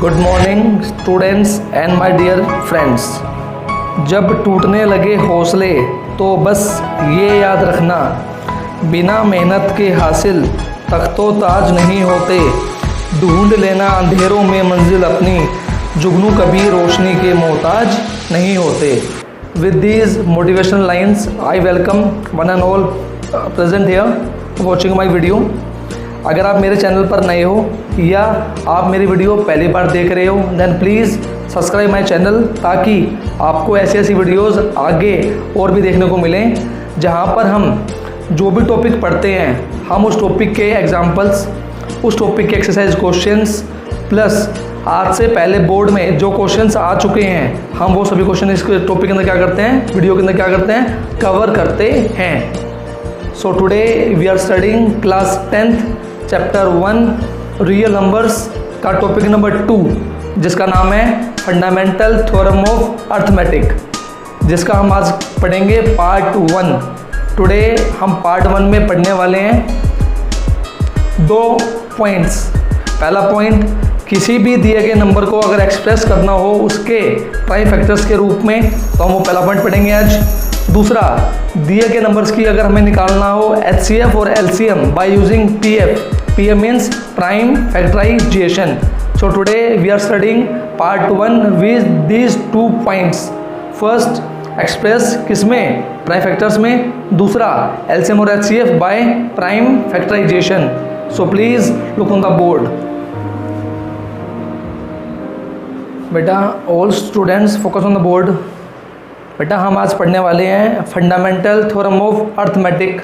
Good morning students and my dear friends. जब टूटने लगे हौसले तो बस ये याद रखना, बिना मेहनत के हासिल तख्तो ताज नहीं होते। ढूंढ लेना अंधेरों में मंजिल अपनी, जुगनू कभी रोशनी के मोहताज नहीं होते। With these motivational lines I welcome one and all present here watching my video. अगर आप मेरे चैनल पर नए हो या आप मेरी वीडियो पहली बार देख रहे हो then please subscribe my channel, ताकि आपको ऐसी ऐसी वीडियोस आगे और भी देखने को मिलें, जहां पर हम जो भी टॉपिक पढ़ते हैं हम उस टॉपिक के एग्जांपल्स, उस टॉपिक के एक्सरसाइज क्वेश्चंस प्लस आज से पहले बोर्ड में जो क्वेश्चंस आ चुके हैं हम वो सभी क्वेश्चन इस टॉपिक के अंदर क्या करते हैं, वीडियो के अंदर क्या करते हैं, कवर करते हैं। So today we are studying class 10th chapter 1 real numbers का टॉपिक नंबर 2, जिसका नाम है फंडामेंटल थ्योरम ऑफ अर्थमेटिक, जिसका हम आज पढ़ेंगे पार्ट 1। टुडे हम पार्ट 1 में पढ़ने वाले हैं 2 पॉइंट्स। पहला पॉइंट, किसी भी दिए गए नंबर को अगर एक्सप्रेस करना हो उसके प्राइम फैक्टर्स के रूप में, तो हम वो पहला पॉइंट पढ़ेंगे आज। दूसरा, दिए गए नंबर्स की अगर हमें निकालना हो HCF और LCM by using PF। PF means prime factorization. So today we are studying part 1 with these 2 points. First, express किसमें, प्राइम फैक्टर्स में। दूसरा, LCM और HCF by prime factorization. So please look on the board. बेटा all students focus on the board. बेटा हम आज पढ़ने वाले हैं फंडामेंटल थ्योरम ऑफ अर्थमेटिक,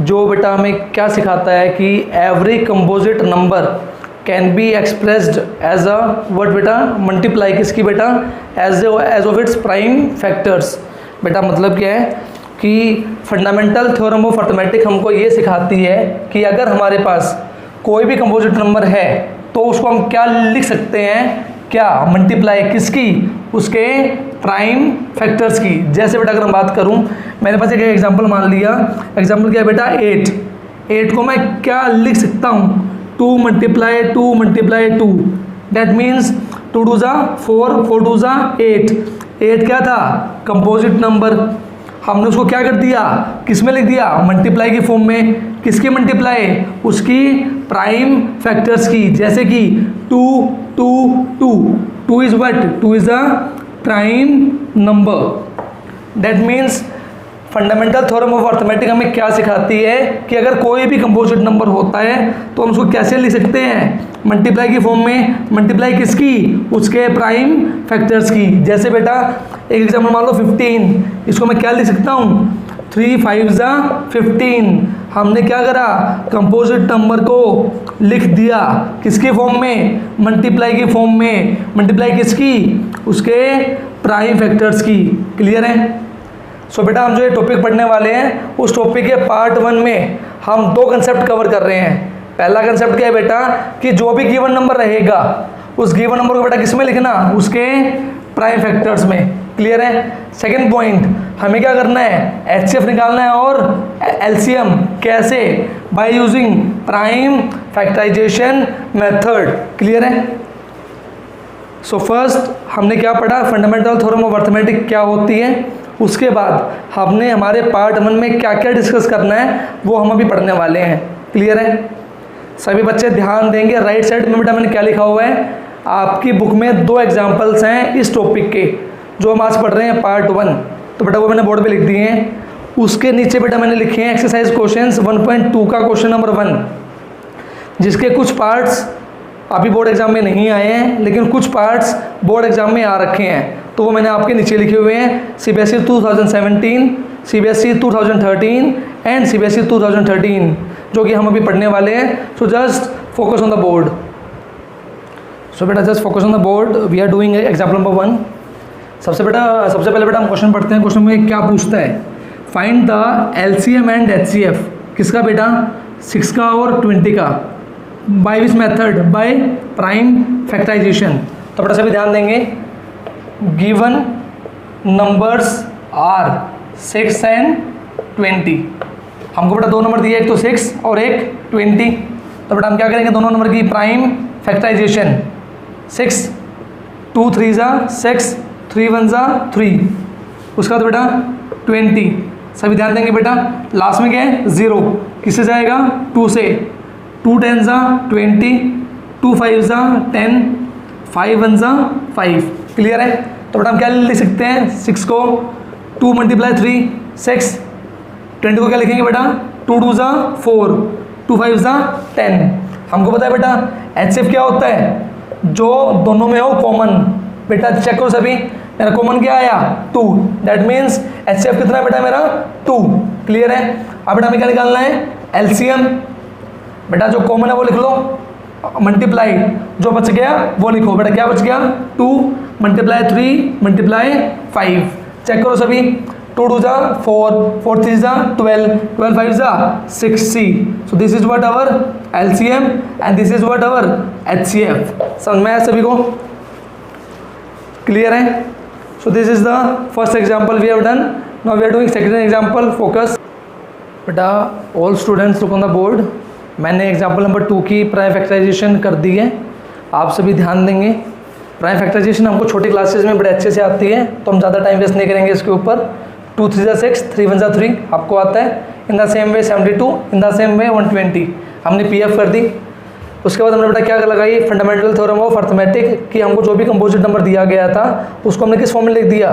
जो बेटा हमें क्या सिखाता है कि every composite number can be expressed as a word बेटा मल्टीप्लाई किसकी बेटा, as of its prime factors. बेटा मतलब क्या है कि फंडामेंटल थ्योरम ऑफ अर्थमेटिक हमको ये सिखाती है कि अगर हमारे पास कोई भी कंपोजिट नंबर है तो उसको हम क्या लिख सकते हैं, क्या मल्टीप्लाई किसकी, उसके प्राइम फैक्टर्स की। जैसे बेटा अगर मैं बात करूं, मेरे पास एक एग्जांपल मान लिया, एग्जांपल क्या है बेटा 8 को मैं क्या लिख सकता हूं, 2 मल्टीप्लाई 2 दैट मीन्स 2 2 जा 4 4 2 जा 8। 8 क्या था, कंपोजिट नंबर। हमने उसको क्या कर दिया, किस में लिख दिया, मल्टीप्लाई की फॉर्म में। किसकी मल्टीप्लाई, उसकी प्राइम फैक्टर्स की। जैसे कि 2 2 2 2 is what, 2 is a prime number. That means fundamental theorem of arithmetic हमें क्या सिखाती है कि अगर कोई भी कंपोजिट नंबर होता है तो हम उसको कैसे लिख सकते हैं, मल्टीप्लाई की फॉर्म में। मल्टीप्लाई किसकी, उसके प्राइम फैक्टर्स की। जैसे बेटा एक एग्जाम्पल मान लो 15, इसको मैं क्या लिख सकता हूँ, 3 5 जा 15। हमने क्या करा, कंपोजिट नंबर को लिख दिया किसकी फॉर्म में, मल्टीप्लाई की फॉर्म में। मल्टीप्लाई किसकी, उसके प्राइम फैक्टर्स की। क्लियर है। सो बेटा हम जो ये टॉपिक पढ़ने वाले हैं उस टॉपिक के पार्ट 1 में हम 2 कंसेप्ट कवर कर रहे हैं। पहला कंसेप्ट क्या है बेटा कि जो भी गिवन नंबर रहेगा उस गिवन नंबर को बेटा किस में लिखना, उसके प्राइम फैक्टर्स में। क्लियर है। सेकंड पॉइंट, हमें क्या करना है, HCF निकालना है और LCM कैसे, by using prime factorization method. Clear है। सो फर्स्ट हमने क्या पढ़ा, फंडामेंटल थ्योरम ऑफ अर्थमेटिक क्या होती है। उसके बाद हमने हमारे पार्ट 1 में क्या क्या डिस्कस करना है वो हम अभी पढ़ने वाले हैं। क्लियर है। सभी बच्चे ध्यान देंगे। राइट साइड में बेटा मैंने क्या लिखा हुआ है, आपकी बुक में 2 एग्जाम्पल्स हैं इस टॉपिक के जो हम आज पढ़ रहे हैं पार्ट 1। तो बेटा वो मैंने बोर्ड पे लिख दिए हैं। उसके नीचे बेटा मैंने लिखे हैं एक्सरसाइज क्वेश्चंस 1.2 का क्वेश्चन नंबर 1, जिसके कुछ पार्ट्स अभी बोर्ड एग्जाम में नहीं आए हैं लेकिन कुछ पार्ट्स बोर्ड एग्जाम में आ रखे हैं। तो वो मैंने आपके नीचे लिखे हुए हैं, CBSE 2017, CBSE 2013 एंड CBSE 2013, जो कि हम अभी पढ़ने वाले हैं। So just focus on the board. So बेटा just focus on the board. We are doing example number 1। सबसे पहले बेटा हम क्वेश्चन पढ़ते हैं। क्वेश्चन में क्या पूछता है, find the LCM and HCF किसका बेटा, 6 का और 20 का, by which method, by prime factorization. तो बेटा सभी ध्यान देंगे, गिवन नंबर्स आर 6 एंड 20। हमको बेटा 2 नंबर दिए, एक तो 6 और एक 20। तो बेटा हम क्या करेंगे, दोनों नंबर की प्राइम फैक्टराइजेशन। 6, 2 3 ज़ा 6, 3 1 ज़ा 3, उसके बाद बेटा 20, सभी ध्यान देंगे बेटा। लास्ट में क्या है 0, किससे जाएगा 2 से, 2 10 ज़ा 20, 2 5 ज़ा 10, 5 1 ज़ा 5, क्लियर है। तो बेटा हम क्या लिख सकते हैं, 6 को 2 × 3 6, 20 को क्या लिखेंगे बेटा 2 2 ज़ा 4, 2 5 ज़ा 10। हमको पता है बेटा HCF क्या होता है, जो दोनों में हो कॉमन। बेटा चेक करो सभी, मेरा कॉमन क्या आया 2, दैट मीन्स HCF कितना है बेटा मेरा 2, क्लियर है। अब बेटा हमें क्या निकालना है LCM, बेटा जो कॉमन है वो लिख लो, मल्टीप्लाई जो बच गया वो लिखो। बेटा क्या बच गया 2 × 3 × 5, चेक करो सभी, 2 2 ज़ा 4, 4 3 ज़ा 12, 12 5 ज़ा 60। So this is what our LCM and this is what our HCF। समझ में आया सभी को, क्लियर है। So this is the first example we have done. Now we are doing second example, focus. बेटा all students look on the board. मैंने example number 2 की prime factorisation कर दी है, आप सभी ध्यान देंगे। प्राइम फैक्टराइजेशन हमको छोटी क्लासेस में बड़े अच्छे से आती है, तो हम ज़्यादा टाइम वेस्ट नहीं करेंगे इसके ऊपर। 2 3 ज़ा 6, 3 1 ज़ा 3 आपको आता है। In the same way 72, in the same way 120 हमने PF कर दी। उसके बाद हमने बेटा क्या लगाई, फंडामेंटल थ्योरम ऑफ अर्थमेटिक, कि हमको जो भी कंपोजिट नंबर दिया गया था उसको हमने किस फॉर्म में लिख दिया,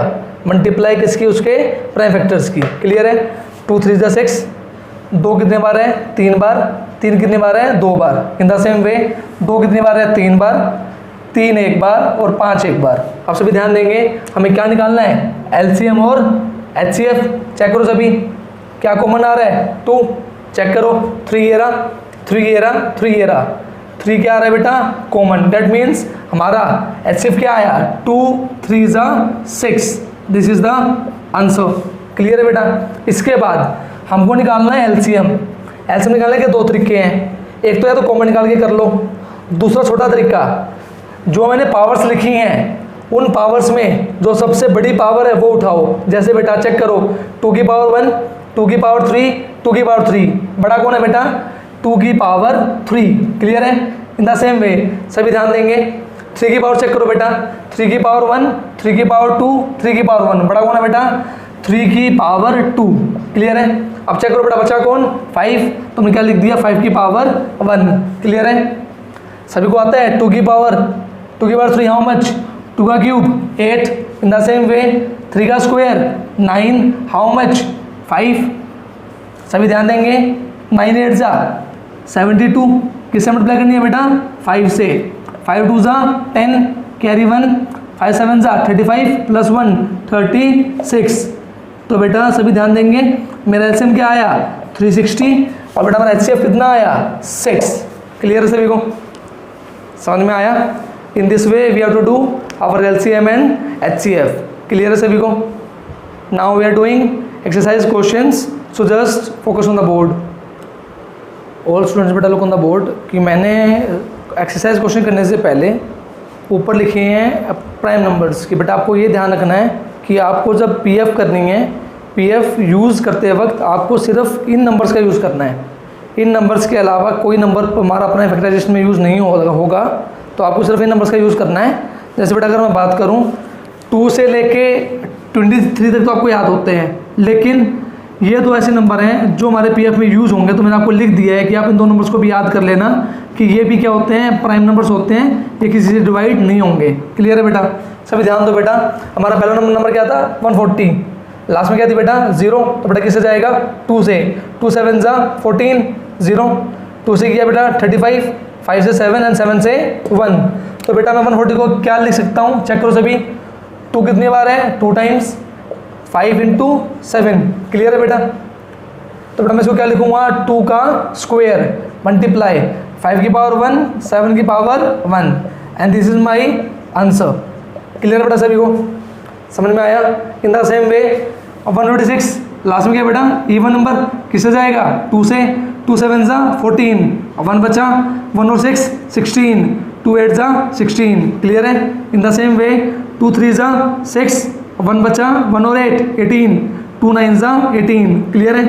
मल्टीप्लाई किसकी, उसके प्राइम फैक्टर्स की, क्लियर है। 2 3 ज़ा 6, 2 कितने बार है 3 बार, 3 कितने बार है 2 बार। इन द सेम वे 2 कितने बार है 3 बार, 3 एक बार और 5 एक बार। आप सभी ध्यान देंगे, हमें क्या निकालना है LCM और HCF। चेक करो सभी, क्या कॉमन आ रहा है 2, चेक करो 3 ये रहा, 3 ये रहा, 3 ये रहा, 3 क्या आ रहा है बेटा कॉमन, दैट मीन्स हमारा HCF क्या आया 2 3 ज़ा 6, this is the answer, clear है बेटा। इसके बाद हमको निकालना है LCM। LCM निकालने के 2 तरीके हैं, एक तो या तो कॉमन निकाल के कर लो, दूसरा छोटा तरीका, जो मैंने पावर्स लिखी हैं उन पावर्स में जो सबसे बड़ी पावर है वो उठाओ। जैसे बेटा चेक करो 2 की पावर 1, 2 की पावर 3, 2 की पावर 3, बड़ा कौन है बेटा 2 की पावर 3, क्लियर है। इन द सेम वे सभी ध्यान देंगे, 3 की पावर चेक करो बेटा, 3 की पावर 1, 3 की पावर 2, 3 की पावर 1, बड़ा कौन है बेटा 3 की पावर 2, क्लियर है। अब चेक करो बेटा बचा कौन 5, तुमने क्या लिख दिया 5 की पावर 1, क्लियर है। सभी को आता है 2 की पावर 3 हाउ मच, 2 का cube 8, in the same way 3 का स्क्वायर 9 हाउ मच 5, सभी ध्यान देंगे 9 8 ज़ा 72, किससे मल्टीप्लाई करनी है बेटा 5 से, 5 2 ज़ा 10, कैरी 1, 5 7 ज़ा 35 प्लस 1 36। तो बेटा सभी ध्यान देंगे, मेरा LCM क्या आया 360 और बेटा हमारा HCF कितना आया 6, क्लियर है सभी को, समझ में आया। In this way we have to do our LCM and HCF, clear है सभी को। Now we are doing exercise questions, so just focus on the board. All students बेटा लुक ऑन द बोर्ड, कि मैंने एक्सरसाइज क्वेश्चन करने से पहले ऊपर लिखे हैं प्राइम नंबर्स की। बेटा आपको ये ध्यान रखना है कि आपको जब PF करनी है, PF यूज़ करते वक्त आपको सिर्फ इन नंबर्स का यूज़ करना है, इन नंबर्स के अलावा कोई नंबर हमारा अपना फैक्टराइजेशन में यूज़ नहीं होगा, तो आपको सिर्फ इन नंबर्स का यूज़ करना है। जैसे बेटा अगर मैं बात करूं 2 से लेके 23 तक तो आपको याद होते हैं, लेकिन ये 2 ऐसे नंबर हैं जो हमारे PF में यूज़ होंगे, तो मैंने आपको लिख दिया है कि आप इन 2 नंबर्स को भी याद कर लेना कि ये भी क्या होते हैं प्राइम नंबर्स होते हैं, ये किसी से डिवाइड नहीं होंगे, क्लियर है बेटा। सभी ध्यान दो बेटा, हमारा पहला नंबर क्या था 140, लास्ट में क्या थी बेटा 0, तो बेटा किससे जाएगा 2 से, 2 7 ज़ा 14 0, 2 से किया बेटा 35, 5 से 7 एंड 7 से 1, तो बेटा मैं 140 को क्या लिख सकता हूँ, चेक करो सभी, 2 कितनी बार है 2 टाइम्स 5 इंटू 7, क्लियर है बेटा। तो बेटा मैं इसको क्या लिखूंगा 2 का स्क्वायर मल्टीप्लाई 5 की पावर 1 7 की power 1 and this is my answer, clear बेटा सभी को, समझ में आया। In the same way 126 last में क्या बेटा इवन नंबर किससे जाएगा 2 से, 2 7 ज़ा 14, 1 बचा 1 और 6 16, 2 8 ज़ा 16, क्लियर है। इन द सेम वे 2 3 ज़ा 6, 1 बचा 1 और 8 18, 2 9 ज़ा 18, क्लियर है।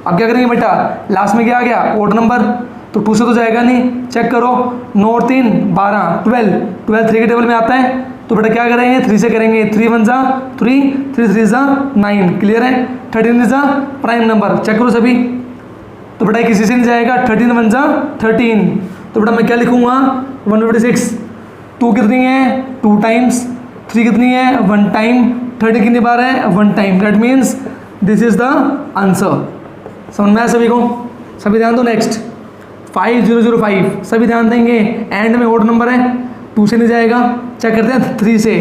अब क्या करेंगे बेटा लास्ट में क्या आ गया ओड नंबर, तो 2 से तो जाएगा नहीं, चेक करो 9 और 3 12, 12 3 के टेबल में आता है, तो बेटा क्या करेंगे 3 से करेंगे, 3 1 जा 3, 3 3 जा 9, क्लियर है। 13 is a prime number, check करो सभी, तो बेटा किसी से नहीं जाएगा, 13 1 जा 13, तो बेटा मैं क्या लिखूंगा 156। 2 कितनी है 2 टाइम्स, 3 कितनी है 1 टाइम, 30 कितनी बार है 1 time, that means this is the answer. समझ में आया सभी को? सभी ध्यान दो। नेक्स्ट 5005, सभी ध्यान देंगे, एंड में ओड नंबर है, 2 से नहीं जाएगा, चेक करते हैं 3 से।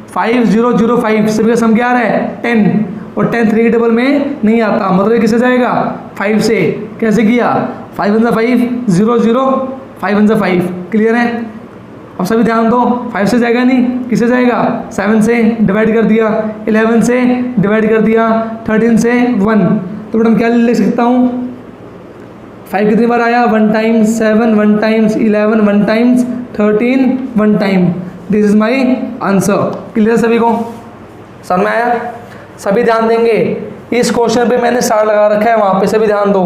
5005 सभी का सम क्या आ रहा है 10, और 10 3 के टेबल में नहीं आता, मतलब ये किससे जाएगा 5 से। कैसे किया 5 1 5 0 0 5 1 5, क्लियर है। अब सभी ध्यान दो, 5 से जाएगा नहीं, किससे जाएगा 7 से डिवाइड कर दिया, 11 से डिवाइड कर दिया, 13 से 1, तो मैडम क्या लिख सकता हूँ 5 कितनी बार आया 1 time, 7 1 times, 11 1 times, 13 1 time, this is my answer. Clear सभी को? समझ में आया? सभी ध्यान देंगे, इस क्वेश्चन पे मैंने स्टार लगा रखा है, वहाँ पे सभी ध्यान दो।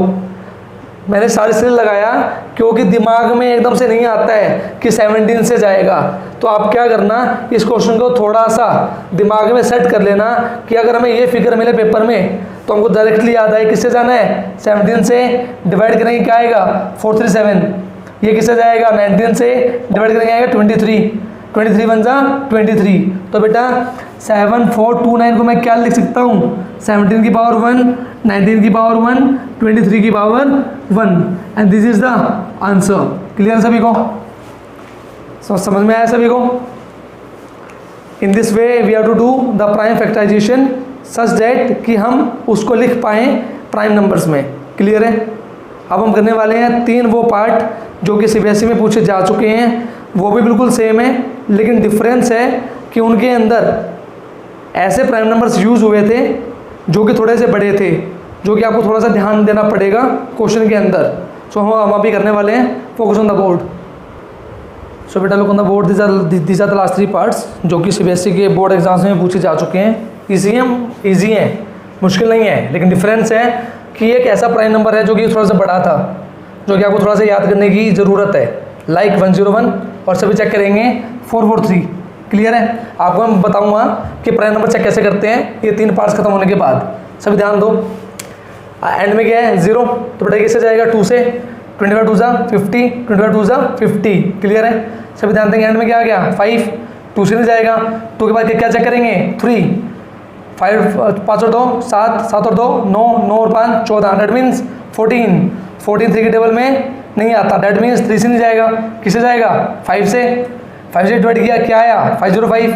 मैंने स्टार इसलिए लगाया क्योंकि दिमाग में एकदम से नहीं आता है कि 17 से जाएगा, तो आप क्या करना इस क्वेश्चन को थोड़ा सा दिमाग में सेट कर लेना कि अगर हमें ये फिगर मिले पेपर में तो हमको डायरेक्टली याद आए किससे जाना है 17 से डिवाइड करेंगे क्या आएगा 437, ये किससे जाएगा 19 से डिवाइड करेंगे आएगा 23, 23 1 जा 23, तो बेटा 7429 को मैं क्या लिख सकता हूँ 17 की पावर 1, 19 की पावर 1, 23 की power 1, and this is the answer. Clear सभी को? समझ में आया सभी को? In this way we have to do the prime factorization such that कि हम उसको लिख पाएँ प्राइम नंबर्स में। क्लियर है? अब हम करने वाले हैं 3 वो पार्ट जो कि सीबीएसई में पूछे जा चुके हैं, वो भी बिल्कुल सेम है, लेकिन डिफरेंस है कि उनके अंदर ऐसे प्राइम नंबर्स यूज़ हुए थे जो कि थोड़े से बड़े थे, जो कि आपको थोड़ा सा ध्यान देना पड़ेगा क्वेश्चन के अंदर। सो हम अभी करने वाले हैं focus on the board. So बेटा look on the board, these are the last 3 parts जो कि सीबीएसई के बोर्ड एग्जाम्स में पूछे जा चुके हैं। ईजी हैं, मुश्किल नहीं है, लेकिन डिफरेंस है कि एक ऐसा प्राइम नंबर है जो कि थोड़ा सा बड़ा था, जो कि आपको थोड़ा सा याद करने की ज़रूरत है, लाइक 101, और सभी चेक करेंगे 443। क्लियर है? आपको मैं बताऊंगा कि प्राइम नंबर चेक कैसे करते हैं ये 3 पार्ट्स खत्म होने के बाद। सभी ध्यान दो, एंड में क्या है 0, तो बेटा किससे जाएगा 2 से, 25 2 जा 50, 25 2 जा 50, क्लियर है। सभी ध्यान देंगे, एंड में क्या आ गया 5, 2 से नहीं जाएगा, 2 के बाद क्या चेक करेंगे 3, 5 5 और 2 7, 7 और 2 9, 9 और 5 14, डेट मीन्स 14, 14 3 के टेबल में नहीं आता, डेट मीन्स 3 से नहीं जाएगा, किससे जाएगा 5 से, 5 से डिवाइड किया क्या आया 505,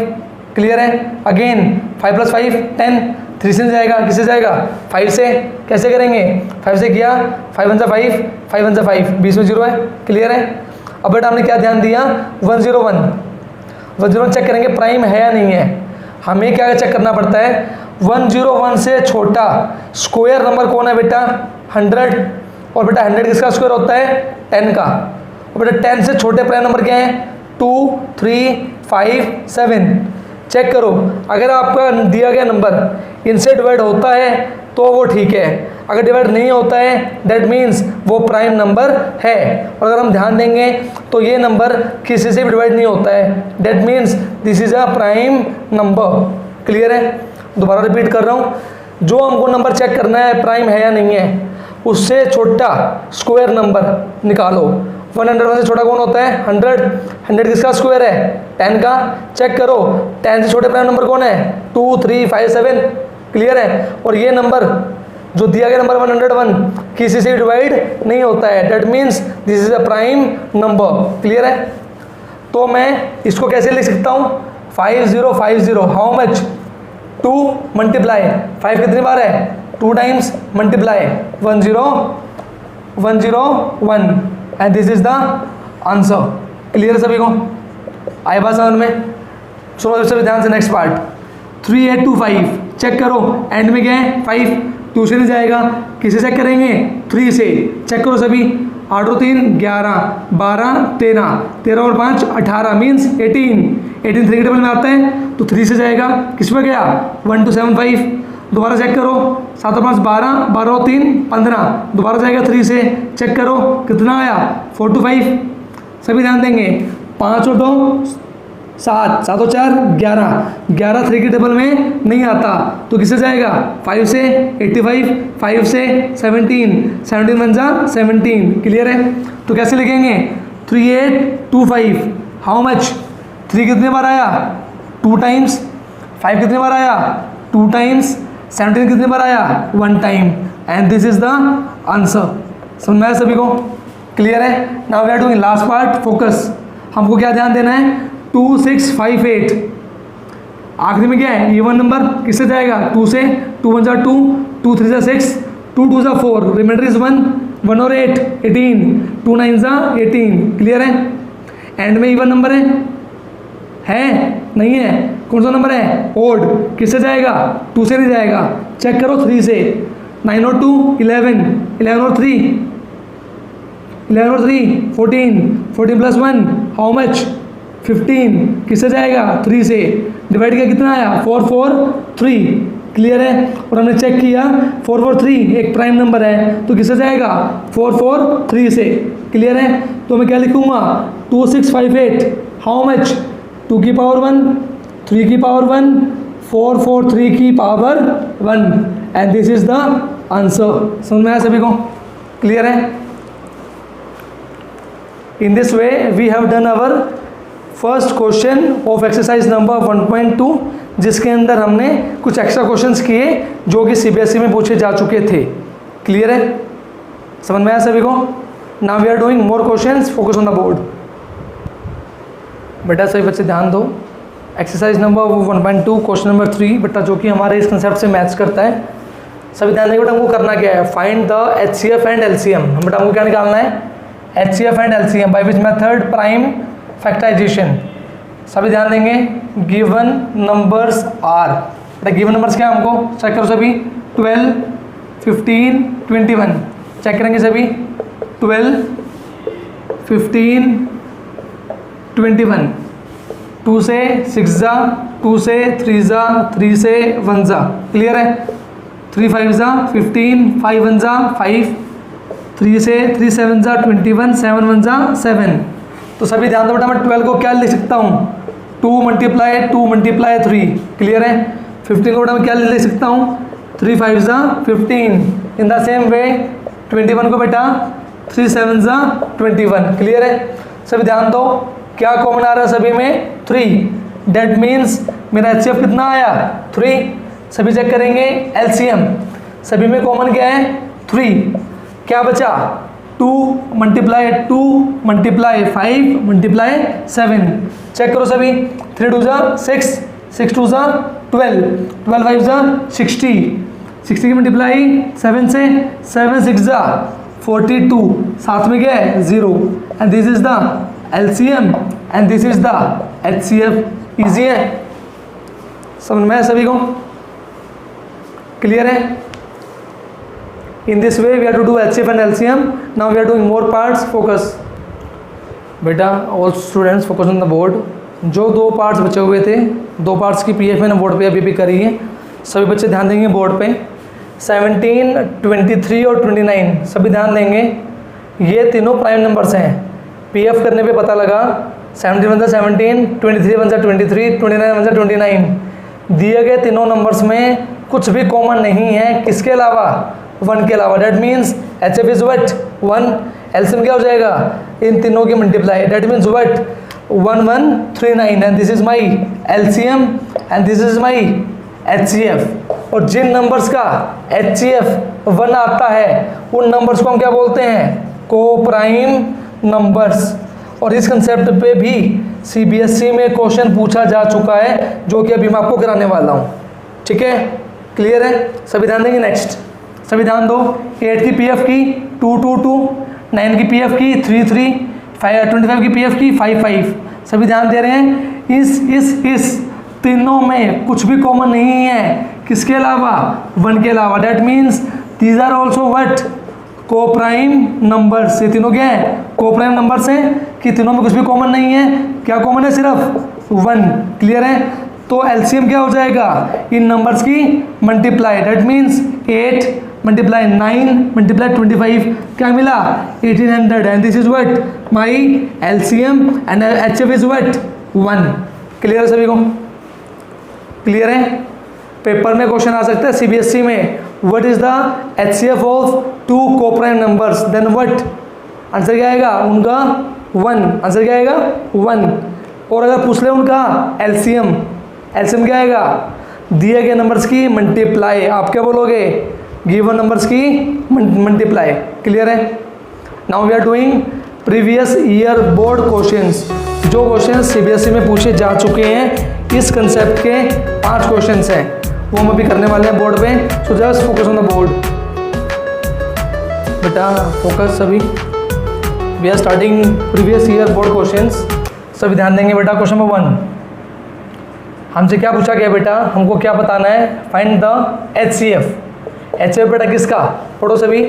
क्लियर है। अगेन 5 + 5 10, 3 से नहीं जाएगा, किससे जाएगा 5 से, कैसे करेंगे 5 से किया 5 1 5, 5 1 5, बीच में 0 है, क्लियर है। अब बेटा हमने क्या ध्यान दिया 101 चेक करेंगे प्राइम है या नहीं है। हमें क्या चेक करना पड़ता है 101 से छोटा स्क्वायर नंबर कौन है बेटा 100, और बेटा 100 किसका स्क्वायर होता है 10 का, और बेटा 10 से छोटे प्राइम नंबर क्या है 2 3 5 7। चेक करो, अगर आपका दिया गया नंबर इनसे डिवाइड होता है तो वो ठीक है, अगर डिवाइड नहीं होता है दैट मीन्स वो प्राइम नंबर है। और अगर हम ध्यान देंगे तो ये नंबर किसी से भी डिवाइड नहीं होता है, that means this is a prime number. Clear है? दोबारा रिपीट कर रहा हूँ, जो हमको नंबर चेक करना है प्राइम है या नहीं है, उससे छोटा स्क्वायर नंबर निकालो। 101 से छोटा कौन होता है 100, 100 किसका स्क्वायर है 10 का, चेक करो 10 से छोटे प्राइम नंबर कौन है 2 3 5 7, क्लियर है। और ये नंबर जो दिया गया नंबर 101 किसी से डिवाइड नहीं होता है, that means this is a prime number. Clear है? तो मैं इसको कैसे लिख सकता हूँ 5050, हाउ मच 2 मल्टीप्लाई 5 कितनी बार है 2 times, multiply 101, and this is the answer. Clear सभी को? आए बात समझ में? सुनो सभी ध्यान से, नेक्स्ट पार्ट 3825 चेक करो, एंड में क्या है 5, 2 से नहीं जाएगा, किसे चेक करेंगे 3 से, चेक करो सभी 8 और 3 11, 12 13, 13 और 5 18 मीन्स 18, 18 3 के टेबल में आता है तो 3 से जाएगा, किस में गया 1 2 7 5, दोबारा चेक करो, 7 और 5 12, 12 और 3 15, दोबारा जाएगा 3 से, चेक करो कितना आया 4 to 5। सभी ध्यान देंगे, 5 और 2 7, 7 और 4 11, 11 3 के टेबल में नहीं आता तो किससे जाएगा 5 से 85, 5 से 17, 17 1 जा 17। क्लियर है? तो कैसे लिखेंगे 3825। How much? 3 कितने बार आया 2 टाइम्स, 5 कितने बार आया 2 टाइम्स, 17 कितने बार आया 1 time, and this is the answer. समझ में आया सभी को? क्लियर है? Now we are doing last part, focus. हमको क्या ध्यान देना है 2658। आखिरी में क्या है इवन नंबर, किससे जाएगा 2 से, 2 1 जा 2, 2 3 जा 6, 2 2 जा 4, रिमाइंडर इज 1, 1 और 8 18, 2 9 जा 18। क्लियर है? एंड में इवन नंबर है नहीं है? कौन सा नंबर है ओड, किससे जाएगा 2 से नहीं जाएगा, चेक करो 3 से। 9 और 2 11, 11 और 3 11 और 3 14, 14 प्लस 1 हाउ मच 15, किससे जाएगा 3 से, डिवाइड किया कितना आया 4 4 3। क्लियर है? और हमने चेक किया 4 4 3 एक प्राइम नंबर है तो किससे जाएगा 4 4 3 से। क्लियर है? तो मैं क्या लिखूंगा 2658 हाउ मच 2 की पावर 1, 3 की पावर 1, 4 4 3 की power 1, and this is the answer. समझ में आया सभी को? क्लियर है? In this way we have done our first question of exercise number 1.2, जिसके अंदर हमने कुछ एक्स्ट्रा क्वेश्चंस किए जो कि सीबीएसई में पूछे जा चुके थे। क्लियर है? समझ में आया सभी को? Now we are doing more questions, focus on the board. बेटा सभी बच्चे ध्यान दो, एक्सरसाइज नंबर 1.2 क्वेश्चन नंबर 3 बेटा जो कि हमारे इस कंसेप्ट से मैच करता है। सभी ध्यान देंगे बेटा, हमको करना क्या है find the HCF and LCM। हम बेटा हमको क्या निकालना है HCF and LCM by which method prime factorization. सभी ध्यान देंगे, गिवन नंबर्स आर, बेटा गिवन नंबर्स क्या हमको चेक करो सभी 12 15 21। चेक करेंगे सभी 12 15 21, 2 से 6 जा, 2 से 3 जा, 3 से 1 जा। क्लियर है? 3 5 जा 15, 5 1 जा 5, 3 से 3 7 जा 21, 7 1 जा 7। तो सभी ध्यान दो बेटा, मैं 12 को क्या लिख सकता हूँ 2 मल्टीप्लाई 3। क्लियर है? 15 को बेटा मैं क्या लिख सकता हूँ 3 5 जा 15। इन द सेम वे 21 को बेटा 3 7 जा 21। क्लियर है? सभी ध्यान दो, क्या कॉमन आ रहा है सभी में 3, डेट मीन्स मेरा HCF कितना आया 3। सभी चेक करेंगे LCM, सभी में कॉमन क्या है 3, क्या बचा 2 मल्टीप्लाई 5 मल्टीप्लाई 7। चेक करो सभी 3 2 जा 6, 6 2 जा 12, 12 5 जा 60, 60 की मल्टीप्लाई 7 से 7 6 जा 42, साथ में क्या है 0, and this is the LCM and this is the HCF। Easy है? समझ में है सभी को? क्लियर है? In this way we are to do HCF and LCM। Now we are doing more parts, focus. बेटा all students focus on the board. जो 2 parts बचे हुए थे, 2 पार्ट्स की PF मैंने बोर्ड पे अभी भी करी है। सभी बच्चे ध्यान देंगे बोर्ड पे 17 23 और 29। सभी ध्यान देंगे, ये तीनों प्राइम नंबर्स हैं। PF करने पे पता लगा 17 1 जा 17, 23 1 जा 23, 29 1 जा 29। दिए गए तीनों नंबर्स में कुछ भी कॉमन नहीं है, किसके अलावा 1 के अलावा। That means HCF is what 1, LCM क्या हो जाएगा इन तीनों की multiply. That means what 1139, and this is my LCM and this is my HCF। और जिन नंबर्स का HCF 1 आता है उन नंबर्स को हम क्या बोलते हैं को प्राइम नंबर्स। और इस कंसेप्ट पे भी CBSE में क्वेश्चन पूछा जा चुका है जो कि अभी मैं आपको कराने वाला हूँ। ठीक है? क्लियर है? सभी ध्यान देंगे। नेक्स्ट सभी ध्यान दो, 8 की PF की 2 2 2, 9 की PF की 3 3, 25 की PF की 5 5। सभी ध्यान दे रहे हैं, इस तीनों में कुछ भी कॉमन नहीं है, किसके अलावा 1 के अलावा। That means these are also what coprime numbers. ये तीनों क्या है को प्राइम नंबर्स हैं कि तीनों में कुछ भी कॉमन नहीं है। क्या कॉमन है सिर्फ 1। क्लियर है? तो एलसीएम क्या हो जाएगा, इन नंबर्स की multiply, that means 8 multiply 9 multiply 25, क्या मिला 1800, and this is what my LCM and HF is what 1। Clear है सभी को? क्लियर है? पेपर में क्वेश्चन आ सकता है सीबीएसई में, what is the HCF of two coprime numbers, then what, answer क्या आएगा उनका 1, आंसर क्या आएगा 1। और अगर पूछ ले उनका एलसीएम, एलसीएम क्या आएगा, दिए गए नंबर्स की मल्टीप्लाई, आप क्या बोलोगे, गिवन नंबर्स की मल्टीप्लाई। क्लियर है? Now we are doing previous year board questions, जो क्वेश्चन सीबीएसई में पूछे जा चुके हैं इस कंसेप्ट के 5 क्वेश्चंस हैं, वो हम अभी करने वाले हैं बोर्ड पे। So just focus on the board बेटा, फोकस सभी। We are starting previous year board questions, सभी ध्यान देंगे बेटा। क्वेश्चन नंबर 1 हमसे क्या पूछा गया बेटा, हमको क्या बताना है, फाइंड द एचसीएफ। एचसीएफ बेटा किसका, पढ़ो सभी,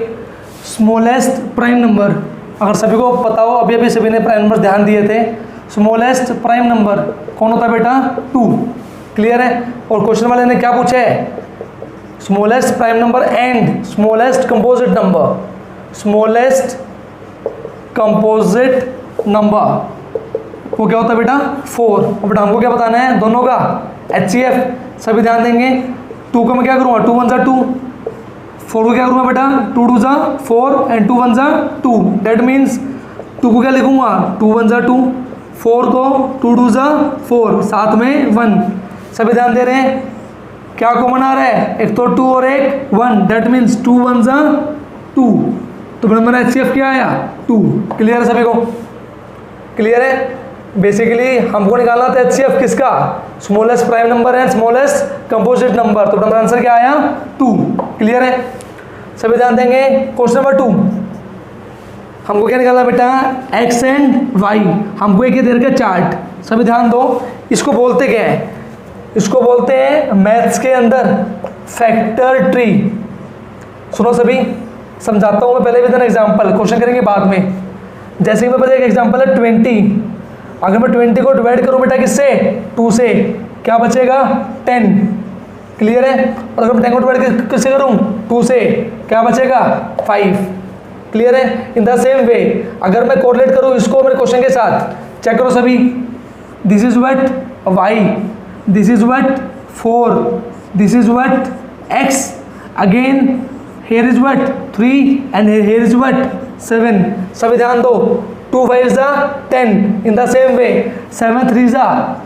स्मॉलेस्ट प्राइम नंबर। अगर सभी को पता हो, अभी अभी सभी ने प्राइम नंबर ध्यान दिए थे, स्मॉलेस्ट प्राइम नंबर कौन होता है बेटा 2। क्लियर है? और क्वेश्चन वाले ने क्या पूछा है, smallest prime number and smallest composite number, smallest composite number वो क्या होता है बेटा 4। और बेटा हमको क्या बताना है दोनों का एचसीएफ, सभी ध्यान देंगे। 2 को मैं क्या करूँगा, 2 1 2, 4 को क्या करूँगा बेटा 2 2 4 एंड 2 1 2, दैट मीन्स 2 को क्या लिखूँगा 2 1 2, 4 को 2 2 4, साथ में 1। सभी ध्यान दे रहे हैं, क्या कॉमन आ रहा है, एक तो 2 और एक 1, दैट मीन्स 2 1 2, तो बेटा मेरा एचसीएफ क्या आया 2। क्लियर है सभी को? क्लियर है? बेसिकली हमको निकालना था एचसीएफ किसका, smallest prime number and smallest composite number, तो हमारा आंसर क्या आया 2। क्लियर है? सभी ध्यान देंगे। क्वेश्चन नंबर 2 हमको क्या निकालना बेटा, एक्स एंड वाई, हमको एक ये दे रखा चार्ट, सभी ध्यान दो। इसको बोलते क्या है, इसको बोलते हैं मैथ्स के अंदर फैक्टर ट्री। सुनो सभी, समझाता हूँ मैं पहले विद एन एग्जाम्पल, क्वेश्चन करेंगे बाद में। जैसे कि मैं पता एक एग्जाम्पल है 20, अगर मैं 20 को डिवाइड करूँ बेटा किससे 2 से, क्या बचेगा 10। क्लियर है? और अगर मैं 10 को डिवाइड किससे करूँ 2 से, क्या बचेगा 5। क्लियर है? इन द सेम वे अगर मैं कोरिलेट करूँ इसको मेरे क्वेश्चन के साथ, चेक करो सभी, this is what y, this is what 4, this is what x, again here is what 3 and here is what 7। सभी ध्यान दो, 2 5 10, in the same way 7 3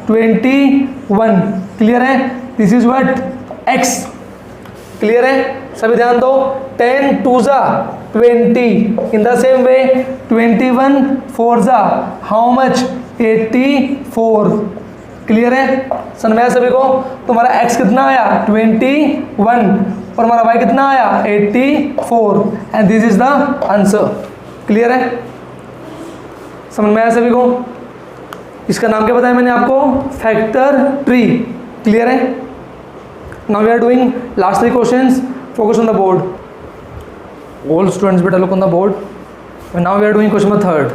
21। Clear है? This is what x। Clear है? सभी ध्यान दो, 10 2 20, in the same way 21 4 how much 84। Clear है? समझ में आया सभी को? तुम्हारा x कितना आया 21 और हमारा y कितना आया 84, and this is the answer. Clear है? समझ में आया सभी को? इसका नाम क्या बताया मैंने आपको, फैक्टर ट्री। क्लियर है? Now we are doing last 3 questions, focus on the board, all students बेटा look on the board. Now we are doing question number 3।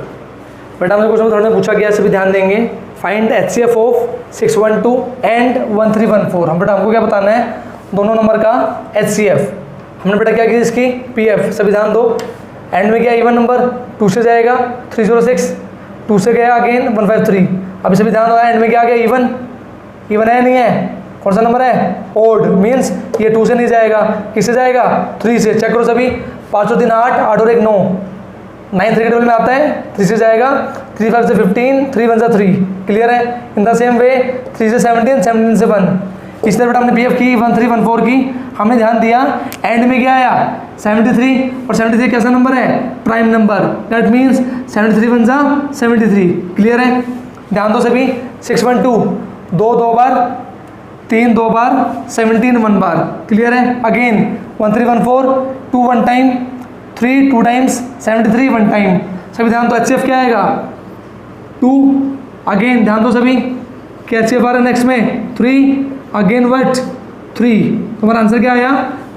बेटा हमें क्वेश्चन नंबर 3 में पूछा गया, सभी ध्यान देंगे, फाइंड एचसीएफ ऑफ 612 एंड 1314। हम बेटा हमको क्या बताना है, दोनों नंबर का एचसीएफ। हमने बेटा क्या किया इसकी पीएफ, सभी ध्यान दो। एंड में क्या इवन नंबर 2 से जाएगा 306, 2 से गया अगेन 153। अभी सभी ध्यान दो, एंड में क्या आ गया इवन, इवन है नहीं है, कौन सा नंबर है ओड, मीन्स ये 2 से नहीं जाएगा, किससे जाएगा 3 से। चेक करो सभी, 5 और 3 8, 8 और 1 9, 9 3 के टेबल में आता है, 3 से जाएगा, 3 5 से 15, 3 1 3। क्लियर है? इन द सेम वे 3 से 17, 17 से 1। इस तरह बेटा हमने पीएफ की 1314 की, हमने ध्यान दिया एंड में क्या आया 73, और 73 कैसा नंबर है prime number, that means 73 1 73। Clear है? ध्यान दो सभी, 612 2 बार, 3 2 बार, 17 1 बार। क्लियर है? Again 1314 2 1 time, 3 2 times, 73 1 time. सभी ध्यान दो, एचसीएफ क्या आएगा 2। अगेन ध्यान दो सभी, क्या एचसीएफ आ रहा है नेक्स्ट में 3, अगेन व्हाट 3। तुम्हारा आंसर क्या आया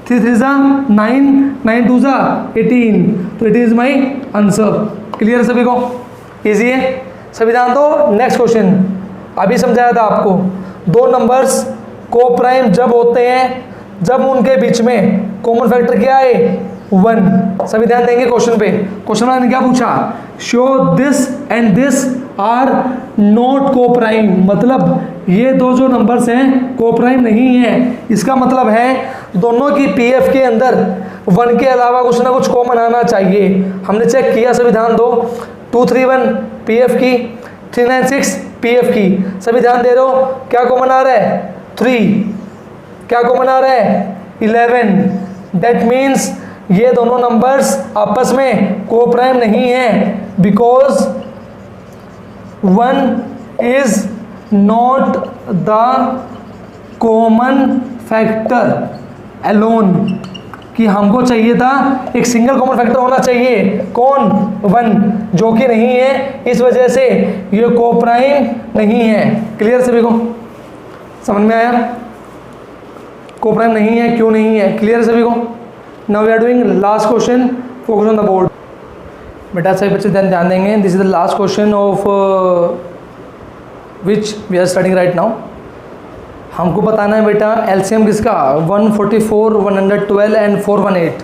3 3 9, 9 2 18, तो it is my answer. Clear है सभी को? इजी है? सभी ध्यान दो, नेक्स्ट क्वेश्चन अभी समझाया था आपको, दो नंबर्स को प्राइम जब होते हैं जब उनके बीच में कॉमन फैक्टर क्या है 1। सभी ध्यान देंगे क्वेश्चन पे। क्वेश्चन वाले ने क्या पूछा, show this and this are not coprime, मतलब ये दो जो नंबर्स हैं को प्राइम नहीं है। इसका मतलब है दोनों की पीएफ के अंदर 1 के अलावा कुछ ना कुछ कॉमन आना चाहिए। हमने चेक किया, सभी ध्यान दो, 231 पीएफ की, 396 पीएफ की, सभी ध्यान दे रहे हो, क्या कॉमन आ रहा है 3, क्या कॉमन आ रहा है 11। दैट मीन्स ये दोनों नंबर्स आपस में को प्राइम नहीं है, because 1 is not the common factor alone, कि हमको चाहिए था एक सिंगल कॉमन फैक्टर होना चाहिए, कौन 1, जो कि नहीं है, इस वजह से ये को प्राइम नहीं है। क्लियर सभी को, समझ में आया, को प्राइम नहीं है, क्यों नहीं है, क्लियर सभी को। Now we are doing last question, focus on the board. बेटा सभी बच्चे ध्यान देंगे, this is the last question of which we are studying right now. हमको बताना है बेटा एलसीएम किसका 144, 112 एंड 418।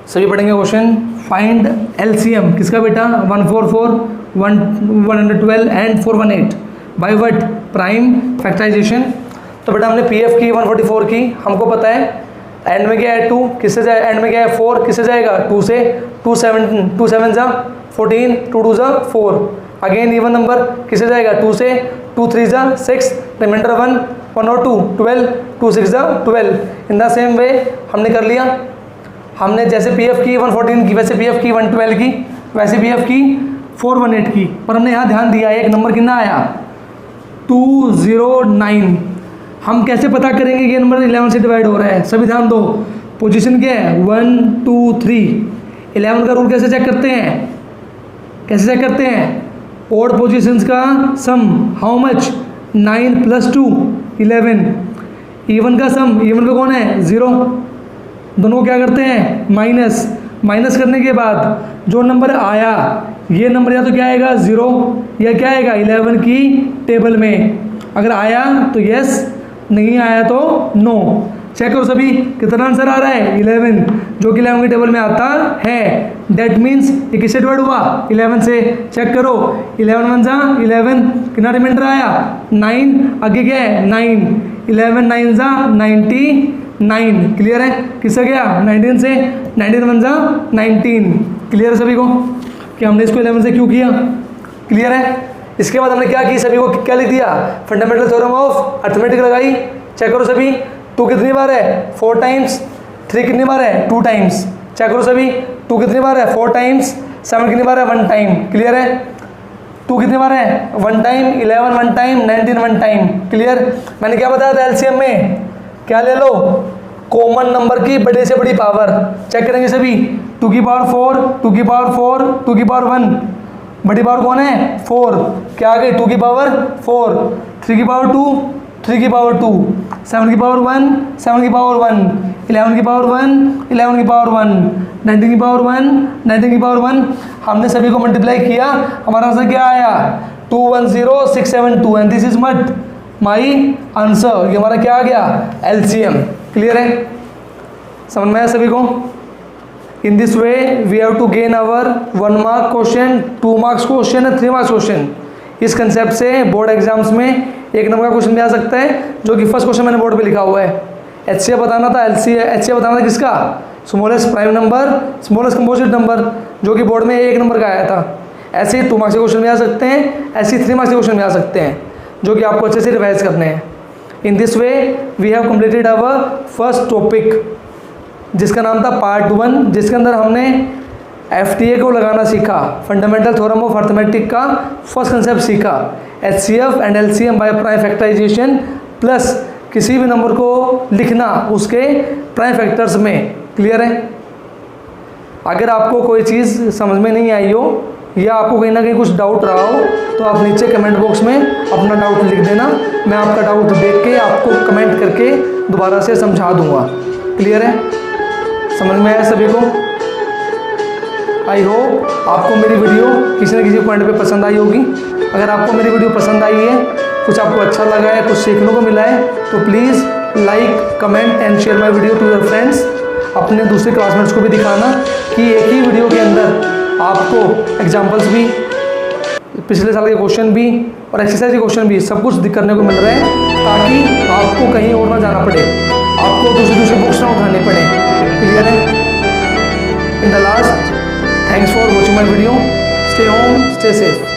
सभी पढ़ेंगे क्वेश्चन। फाइंड एलसीएम किसका बेटा 144, 112 and 418 by what, prime factorization. तो बेटा हमने पीएफ की 144 की, हमको पता है एंड में क्या है 2, किससे जाए, एंड में क्या है 4, किससे जाएगा 2 से, 2 7 जा 14, 2 2 जा 4, अगेन इवन नंबर किससे जाएगा 2 से, 2 3 जा 6, रिमाइंडर 1 और 2 12, 2 6 जा 12। इन द सेम वे हमने कर लिया, हमने जैसे पीएफ की 114 की वैसे पीएफ की 112 की, वैसे पीएफ की 418 की, पर हमने यहाँ ध्यान दिया एक नंबर कितना आया 209। हम कैसे पता करेंगे कि ये नंबर 11 से डिवाइड हो रहा है, सभी ध्यान दो। पोजीशन क्या है 1 2 3, 11 का रूल कैसे चेक करते हैं, कैसे चेक करते हैं, ओड पोजीशंस का सम हाउ मच 9 + 2 11, इवन का सम, इवन पे कौन है 0, दोनों को क्या करते हैं माइनस करने के बाद जो नंबर आया ये नंबर या तो क्या आएगा 0 या क्या आएगा 11 की टेबल में, अगर आया तो यस, नहीं आया तो नो। चेक करो सभी कितना आंसर आ रहा है 11, जो कि 11 की टेबल में आता है। दैट मीन्स ये किससे डिवाइड हुआ 11 से। चेक करो 11 1 जा 11, कितना रिमाइंडर आया 9, आगे क्या है 9, 11 9 जा 99। क्लियर है, किससे गया 19 से, 19 1 जा 19। क्लियर है सभी को कि हमने इसको 11 से क्यों किया, क्लियर है। इसके बाद हमने क्या की, सभी को क्या लिख दिया, फंडामेंटल थ्योरम ऑफ अर्थमेटिक लगाई। चेक करो सभी 2 कितनी बार है 4 टाइम्स, 3 कितनी बार है 2 टाइम्स। चेक करो सभी 2 कितनी बार है 4 टाइम्स, 7 कितनी बार है 1 टाइम। क्लियर है, 2 कितनी बार है 1 टाइम, 11 1 टाइम, 19 1 टाइम। क्लियर। मैंने क्या बताया था एलसीएम में, क्या ले लो कॉमन नंबर की बड़े से बड़ी पावर। चेक करेंगे सभी 2 की पावर 4, 2 की पावर 4, 2 की पावर 1, बड़ी पावर कौन है 4, क्या आ गई 2 की पावर 4, 3 की पावर 2, 3 की पावर 2, 7 की पावर 1, 7 की पावर 1, 11 की पावर 1, 11 की पावर 1, 19 की पावर 1, 19 की पावर 1। हमने सभी को मल्टीप्लाई किया, हमारा आंसर क्या आया 210672 and this is my answer. ये हमारा क्या आ गया एलसीएम। क्लियर है, समझ में आया सभी को। In this way we have to gain our 1 mark question, 2 marks question and 3 marks question। इस कंसेप्ट से बोर्ड एग्जाम्स में 1 नंबर का क्वेश्चन भी आ सकता है, जो कि फर्स्ट क्वेश्चन मैंने बोर्ड पे लिखा हुआ है। HCF बताना था, HCF बताना था किसका, smallest prime number, smallest composite number, जो कि बोर्ड में 1 नंबर का आया था। ऐसे ही 2 मार्क्स के क्वेश्चन भी आ सकते हैं, ऐसे ही 3 मार्क्स के क्वेश्चन भी आ सकते हैं, जो कि आपको अच्छे से रिवाइज करने हैं। In this way we have completed our first topic, जिसका नाम था पार्ट 1, जिसके अंदर हमने FTA को लगाना सीखा, फंडामेंटल थ्योरम ऑफ अर्थमेटिक का फर्स्ट कंसेप्ट सीखा, HCF and LCM by prime factorization, plus किसी भी नंबर को लिखना उसके प्राइम फैक्टर्स में। क्लियर है। अगर आपको कोई चीज़ समझ में नहीं आई हो या आपको कहीं ना कहीं कुछ डाउट रहा हो तो आप नीचे कमेंट बॉक्स में अपना डाउट लिख देना, मैं आपका डाउट देख के आपको कमेंट करके दोबारा से समझा दूंगा। क्लियर है, समझ में आया सभी को। आई होप आपको मेरी वीडियो किसी न किसी पॉइंट पे पसंद आई होगी। अगर आपको मेरी वीडियो पसंद आई है कुछ आपको अच्छा लगा है, कुछ सीखने को मिला है, तो please like, comment and share my video to your friends. अपने दूसरे क्लासमेट्स को भी दिखाना कि एक ही वीडियो के अंदर आपको एग्जाम्पल्स भी, पिछले साल के क्वेश्चन भी और एक्सरसाइज के क्वेश्चन भी सब कुछ करने को मिल रहा है, ताकि आपको कहीं और ना जाना पड़े, आपको दूसरी बुक्स ना उठाने पड़े। क्लियर है? In the last, thanks for watching my video. Stay home, stay safe.